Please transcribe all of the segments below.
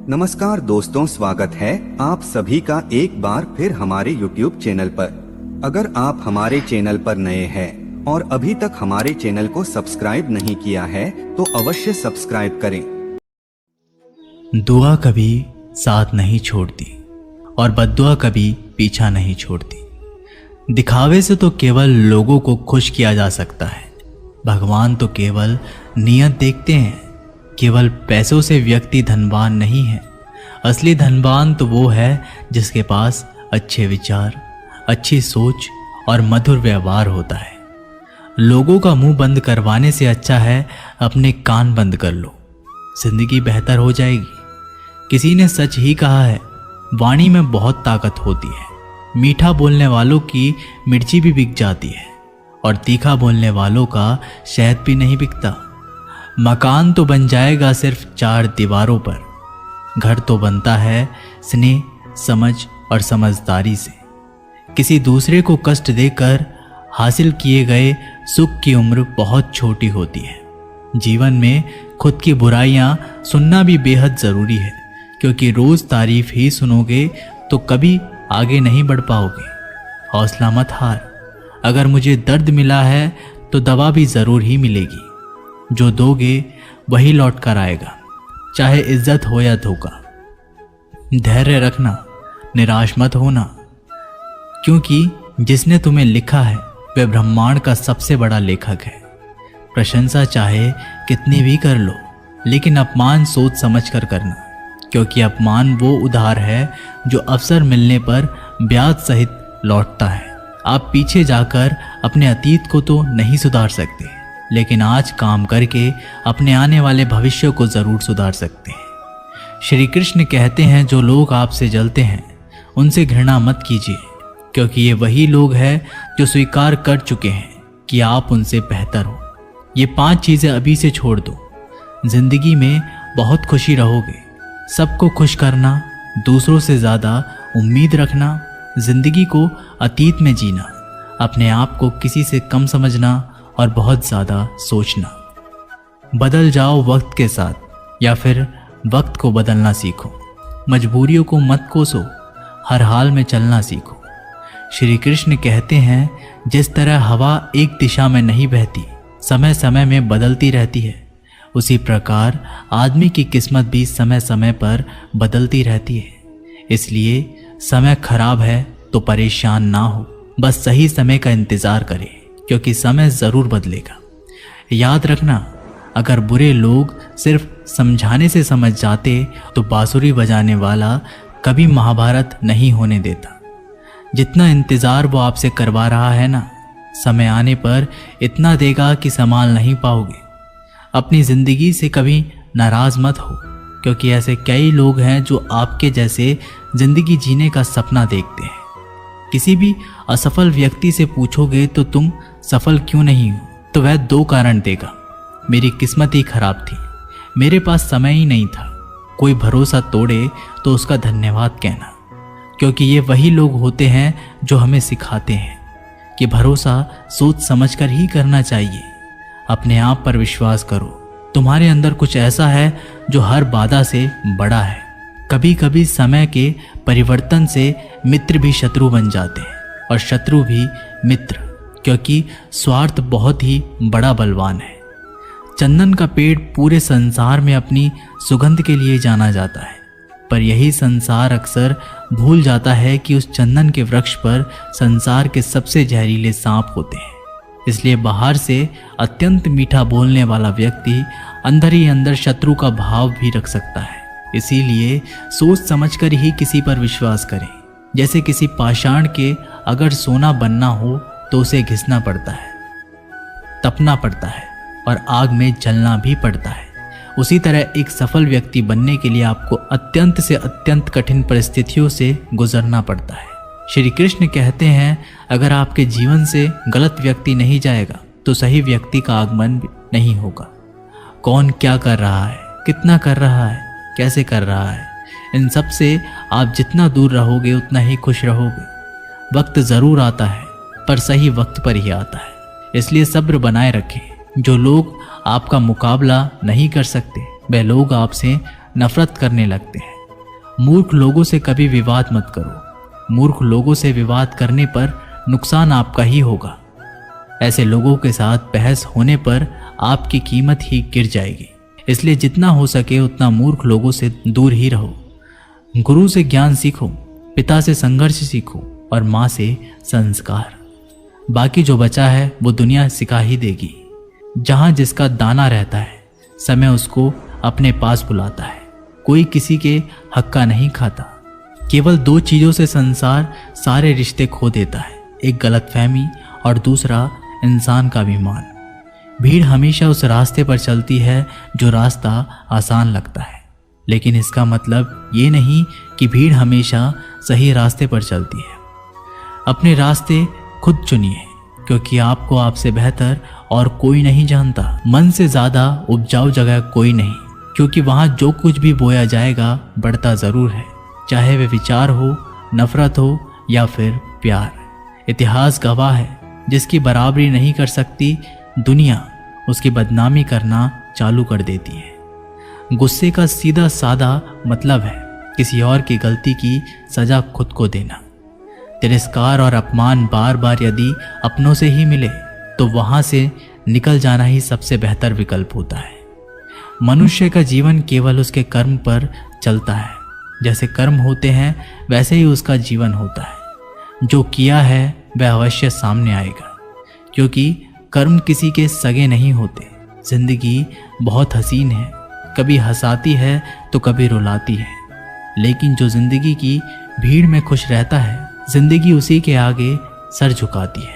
नमस्कार दोस्तों, स्वागत है आप सभी का एक बार फिर हमारे YouTube चैनल पर। अगर आप हमारे चैनल पर नए हैं और अभी तक हमारे चैनल को सब्सक्राइब नहीं किया है तो अवश्य सब्सक्राइब करें। दुआ कभी साथ नहीं छोड़ती और बद्दुआ कभी पीछा नहीं छोड़ती। दिखावे से तो केवल लोगों को खुश किया जा सकता है। भगवान तो केवल नियत देखते हैं। केवल पैसों से व्यक्ति धनवान नहीं है। असली धनवान तो वो है जिसके पास अच्छे विचार, अच्छी सोच और मधुर व्यवहार होता है। लोगों का मुंह बंद करवाने से अच्छा है अपने कान बंद कर लो, जिंदगी बेहतर हो जाएगी। किसी ने सच ही कहा है, वाणी में बहुत ताकत होती है। मीठा बोलने वालों की मिर्ची भी बिक जाती है और तीखा बोलने वालों का शहद भी नहीं बिकता। मकान तो बन जाएगा सिर्फ 4 दीवारों पर, घर तो बनता है स्नेह, समझ और समझदारी से। किसी दूसरे को कष्ट देकर हासिल किए गए सुख की उम्र बहुत छोटी होती है। जीवन में खुद की बुराइयां सुनना भी बेहद ज़रूरी है, क्योंकि रोज़ तारीफ ही सुनोगे तो कभी आगे नहीं बढ़ पाओगे। हौसला मत हार। अगर मुझे दर्द मिला है तो दवा भी ज़रूर ही मिलेगी। जो दोगे वही लौट कर आएगा, चाहे इज्जत हो या धोखा। धैर्य रखना, निराश मत होना, क्योंकि जिसने तुम्हें लिखा है वह ब्रह्मांड का सबसे बड़ा लेखक है। प्रशंसा चाहे कितनी भी कर लो, लेकिन अपमान सोच समझ कर करना, क्योंकि अपमान वो उधार है जो अवसर मिलने पर ब्याज सहित लौटता है। आप पीछे जाकर अपने अतीत को तो नहीं सुधार सकते, लेकिन आज काम करके अपने आने वाले भविष्य को जरूर सुधार सकते हैं। श्री कृष्ण कहते हैं, जो लोग आपसे जलते हैं उनसे घृणा मत कीजिए, क्योंकि ये वही लोग हैं जो स्वीकार कर चुके हैं कि आप उनसे बेहतर हो। ये 5 चीज़ें अभी से छोड़ दो, जिंदगी में बहुत खुशी रहोगे। सबको खुश करना, दूसरों से ज़्यादा उम्मीद रखना, जिंदगी को अतीत में जीना, अपने आप को किसी से कम समझना और बहुत ज़्यादा सोचना। बदल जाओ वक्त के साथ, या फिर वक्त को बदलना सीखो। मजबूरियों को मत कोसो, हर हाल में चलना सीखो। श्री कृष्ण कहते हैं, जिस तरह हवा एक दिशा में नहीं बहती, समय समय में बदलती रहती है, उसी प्रकार आदमी की किस्मत भी समय समय पर बदलती रहती है। इसलिए समय खराब है तो परेशान ना हो, बस सही समय का इंतज़ार करें, क्योंकि समय ज़रूर बदलेगा। याद रखना, अगर बुरे लोग सिर्फ समझाने से समझ जाते तो बांसुरी बजाने वाला कभी महाभारत नहीं होने देता। जितना इंतज़ार वो आपसे करवा रहा है ना, समय आने पर इतना देगा कि संभाल नहीं पाओगे। अपनी ज़िंदगी से कभी नाराज़ मत हो, क्योंकि ऐसे कई लोग हैं जो आपके जैसे ज़िंदगी जीने का सपना देखते हैं। किसी भी असफल व्यक्ति से पूछोगे तो तुम सफल क्यों नहीं हो, तो वह 2 कारण देगा। मेरी किस्मत ही खराब थी, मेरे पास समय ही नहीं था। कोई भरोसा तोड़े तो उसका धन्यवाद कहना, क्योंकि ये वही लोग होते हैं जो हमें सिखाते हैं कि भरोसा सोच समझकर ही करना चाहिए। अपने आप पर विश्वास करो, तुम्हारे अंदर कुछ ऐसा है जो हर बाधा से बड़ा है। कभी कभी समय के परिवर्तन से मित्र भी शत्रु बन जाते हैं और शत्रु भी मित्र, क्योंकि स्वार्थ बहुत ही बड़ा बलवान है। चंदन का पेड़ पूरे संसार में अपनी सुगंध के लिए जाना जाता है, पर यही संसार अक्सर भूल जाता है कि उस चंदन के वृक्ष पर संसार के सबसे जहरीले सांप होते हैं। इसलिए बाहर से अत्यंत मीठा बोलने वाला व्यक्ति अंदर ही अंदर शत्रु का भाव भी रख सकता है। इसीलिए सोच समझकर ही किसी पर विश्वास करें। जैसे किसी पाषाण के अगर सोना बनना हो तो उसे घिसना पड़ता है, तपना पड़ता है और आग में जलना भी पड़ता है। उसी तरह एक सफल व्यक्ति बनने के लिए आपको अत्यंत से अत्यंत कठिन परिस्थितियों से गुजरना पड़ता है। श्री कृष्ण कहते हैं, अगर आपके जीवन से गलत व्यक्ति नहीं जाएगा तो सही व्यक्ति का आगमन नहीं होगा। कौन क्या कर रहा है, कितना कर रहा है, कैसे कर रहा है, इन सब से आप जितना दूर रहोगे उतना ही खुश रहोगे। वक्त ज़रूर आता है, पर सही वक्त पर ही आता है। इसलिए सब्र बनाए रखें। जो लोग आपका मुकाबला नहीं कर सकते वह लोग आपसे नफरत करने लगते हैं। मूर्ख लोगों से कभी विवाद मत करो। मूर्ख लोगों से विवाद करने पर नुकसान आपका ही होगा। ऐसे लोगों के साथ बहस होने पर आपकी कीमत ही गिर जाएगी। इसलिए जितना हो सके उतना मूर्ख लोगों से दूर ही रहो। गुरु से ज्ञान सीखो, पिता से संघर्ष सीखो और माँ से संस्कार। बाकी जो बचा है वो दुनिया सिखा ही देगी। जहाँ जिसका दाना रहता है, समय उसको अपने पास बुलाता है। कोई किसी के हक का नहीं खाता। केवल दो चीज़ों से संसार सारे रिश्ते खो देता है, एक गलतफहमी और दूसरा इंसान का अभिमान। भीड़ हमेशा उस रास्ते पर चलती है जो रास्ता आसान लगता है, लेकिन इसका मतलब ये नहीं कि भीड़ हमेशा सही रास्ते पर चलती है। अपने रास्ते खुद चुनिए, क्योंकि आपको आपसे बेहतर और कोई नहीं जानता। मन से ज़्यादा उपजाऊ जगह कोई नहीं, क्योंकि वहाँ जो कुछ भी बोया जाएगा बढ़ता ज़रूर है, चाहे वे विचार हो, नफरत हो या फिर प्यार। इतिहास गवाह है, जिसकी बराबरी नहीं कर सकती दुनिया उसकी बदनामी करना चालू कर देती है। गुस्से का सीधा साधा मतलब है किसी और की गलती की सजा खुद को देना। तिरस्कार और अपमान बार बार यदि अपनों से ही मिले तो वहां से निकल जाना ही सबसे बेहतर विकल्प होता है। मनुष्य का जीवन केवल उसके कर्म पर चलता है। जैसे कर्म होते हैं वैसे ही उसका जीवन होता है। जो किया है वह अवश्य सामने आएगा, क्योंकि कर्म किसी के सगे नहीं होते। जिंदगी बहुत हसीन है, कभी हंसाती है तो कभी रुलाती है, लेकिन जो जिंदगी की भीड़ में खुश रहता है, जिंदगी उसी के आगे सर झुकाती है।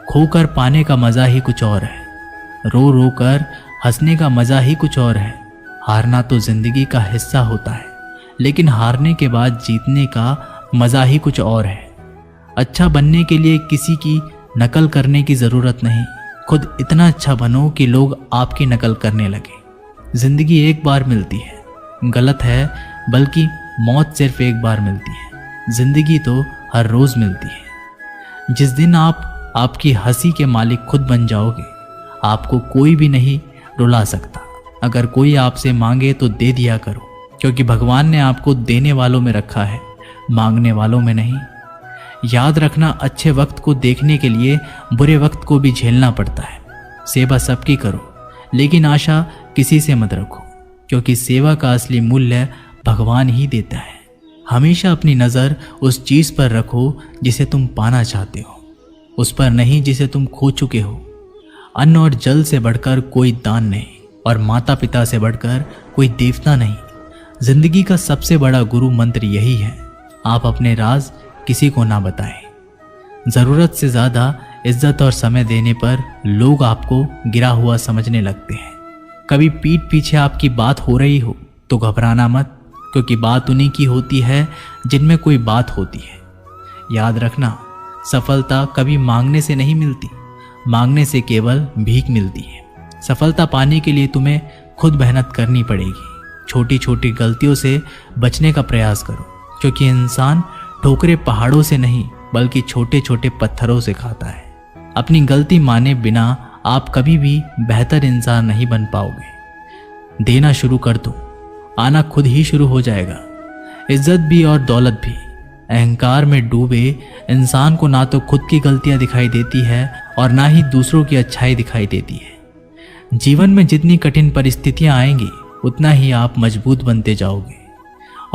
खोकर पाने का मज़ा ही कुछ और है, रो रो कर हंसने का मज़ा ही कुछ और है। हारना तो जिंदगी का हिस्सा होता है, लेकिन हारने के बाद जीतने का मज़ा ही कुछ और है। अच्छा बनने के लिए किसी की नकल करने की ज़रूरत नहीं, खुद इतना अच्छा बनो कि लोग आपकी नकल करने लगे। जिंदगी एक बार मिलती है, गलत है, बल्कि मौत सिर्फ एक बार मिलती है। जिंदगी तो हर रोज मिलती है। जिस दिन आप आपकी हंसी के मालिक खुद बन जाओगे, आपको कोई भी नहीं रुला सकता। अगर कोई आपसे मांगे तो दे दिया करो, क्योंकि भगवान ने आपको देने वालों में रखा है, मांगने वालों में नहीं। याद रखना, अच्छे वक्त को देखने के लिए बुरे वक्त को भी झेलना पड़ता है। सेवा सबकी करो, लेकिन आशा किसी से मत रखो, क्योंकि सेवा का असली मूल्य भगवान ही देता है। हमेशा अपनी नज़र उस चीज़ पर रखो जिसे तुम पाना चाहते हो, उस पर नहीं जिसे तुम खो चुके हो। अन्न और जल से बढ़कर कोई दान नहीं, और माता पिता से बढ़कर कोई देवता नहीं। जिंदगी का सबसे बड़ा गुरु मंत्र यही है, आप अपने राज किसी को ना बताएं। ज़रूरत से ज़्यादा इज्जत और समय देने पर लोग आपको गिरा हुआ समझने लगते हैं। कभी पीठ पीछे आपकी बात हो रही हो तो घबराना मत, क्योंकि बात उन्हीं की होती है जिनमें कोई बात होती है। याद रखना, सफलता कभी मांगने से नहीं मिलती, मांगने से केवल भीख मिलती है। सफलता पाने के लिए तुम्हें खुद मेहनत करनी पड़ेगी। छोटी छोटी गलतियों से बचने का प्रयास करो, क्योंकि इंसान ठोकरे पहाड़ों से नहीं बल्कि छोटे छोटे पत्थरों से खाता है। अपनी गलती माने बिना आप कभी भी बेहतर इंसान नहीं बन पाओगे। देना शुरू कर दो, आना खुद ही शुरू हो जाएगा। इज्जत भी और दौलत भी। अहंकार में डूबे इंसान को ना तो खुद की गलतियां दिखाई देती है और ना ही दूसरों की अच्छाई दिखाई देती है। जीवन में जितनी कठिन परिस्थितियां आएंगी उतना ही आप मजबूत बनते जाओगे,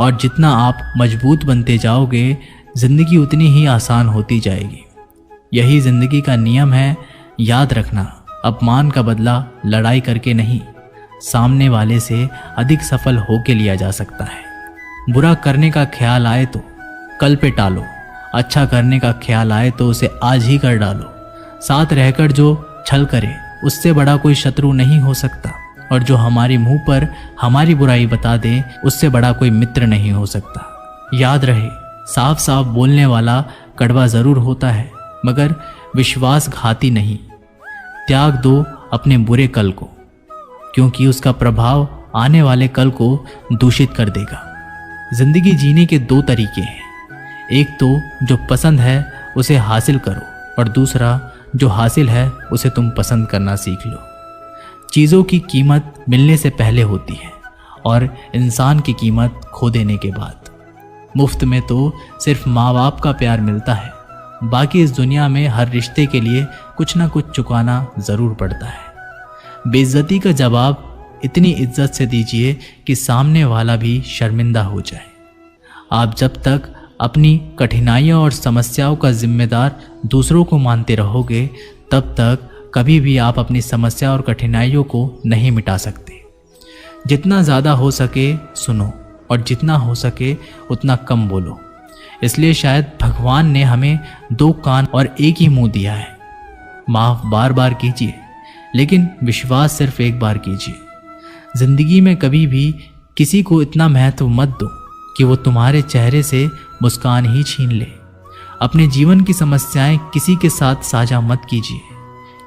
और जितना आप मजबूत बनते जाओगे जिंदगी उतनी ही आसान होती जाएगी। यही जिंदगी का नियम है। याद रखना, अपमान का बदला लड़ाई करके नहीं, सामने वाले से अधिक सफल होके लिया जा सकता है। बुरा करने का ख्याल आए तो कल पे टालो, अच्छा करने का ख्याल आए तो उसे आज ही कर डालो। साथ रहकर जो छल करे उससे बड़ा कोई शत्रु नहीं हो सकता, और जो हमारे मुंह पर हमारी बुराई बता दे उससे बड़ा कोई मित्र नहीं हो सकता। याद रहे, साफ साफ बोलने वाला कड़वा जरूर होता है, मगर विश्वासघाती नहीं। त्याग दो अपने बुरे कल को, क्योंकि उसका प्रभाव आने वाले कल को दूषित कर देगा। जिंदगी जीने के दो तरीके हैं, एक तो जो पसंद है उसे हासिल करो, और दूसरा जो हासिल है उसे तुम पसंद करना सीख लो। चीज़ों की कीमत मिलने से पहले होती है, और इंसान की कीमत खो देने के बाद। मुफ्त में तो सिर्फ माँ बाप का प्यार मिलता है, बाकी इस दुनिया में हर रिश्ते के लिए कुछ ना कुछ चुकाना ज़रूर पड़ता है। बेइज्जती का जवाब इतनी इज्जत से दीजिए कि सामने वाला भी शर्मिंदा हो जाए। आप जब तक अपनी कठिनाइयों और समस्याओं का जिम्मेदार दूसरों को मानते रहोगे, तब तक कभी भी आप अपनी समस्या और कठिनाइयों को नहीं मिटा सकते। जितना ज़्यादा हो सके सुनो और जितना हो सके उतना कम बोलो। इसलिए शायद भगवान ने हमें 2 कान और एक ही मुंह दिया है। माफ़ बार बार कीजिए, लेकिन विश्वास सिर्फ एक बार कीजिए। जिंदगी में कभी भी किसी को इतना महत्व मत दो कि वो तुम्हारे चेहरे से मुस्कान ही छीन ले। अपने जीवन की समस्याएं किसी के साथ साझा मत कीजिए,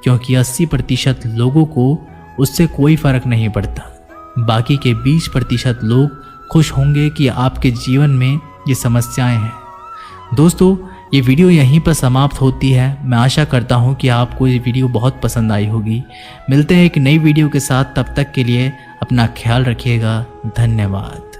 क्योंकि 80% लोगों को उससे कोई फर्क नहीं पड़ता। बाकी के 20% लोग खुश होंगे कि आपके जीवन में ये समस्याएं हैं। दोस्तों, ये वीडियो यहीं पर समाप्त होती है। मैं आशा करता हूँ कि आपको ये वीडियो बहुत पसंद आई होगी। मिलते हैं एक नई वीडियो के साथ, तब तक के लिए अपना ख्याल रखिएगा। धन्यवाद।